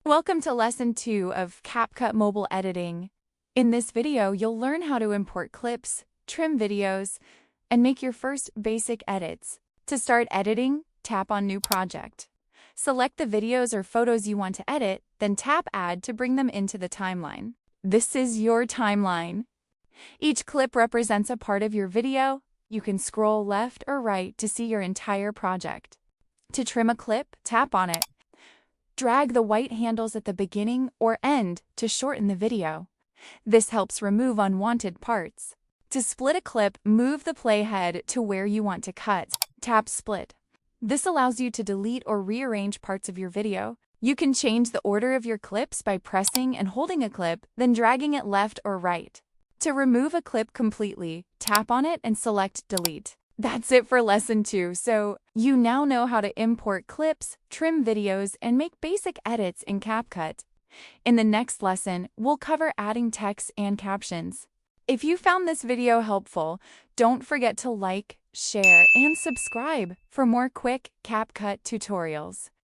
Welcome to Lesson 2 of CapCut Mobile Editing. In this video, you'll learn how to import clips, trim videos, and make your first basic edits. To start editing, tap on New Project. Select the videos or photos you want to edit, then tap Add to bring them into the timeline. This is your timeline. Each clip represents a part of your video. You can scroll left or right to see your entire project. To trim a clip, tap on it. Drag the white handles at the beginning or end to shorten the video. This helps remove unwanted parts. To split a clip, move the playhead to where you want to cut. Tap Split. This allows you to delete or rearrange parts of your video. You can change the order of your clips by pressing and holding a clip, then dragging it left or right. To remove a clip completely, tap on it and select Delete. That's it for Lesson 2, so you now know how to import clips, trim videos, and make basic edits in CapCut. In the next lesson, we'll cover adding text and captions. If you found this video helpful, don't forget to like, share, and subscribe for more quick CapCut tutorials.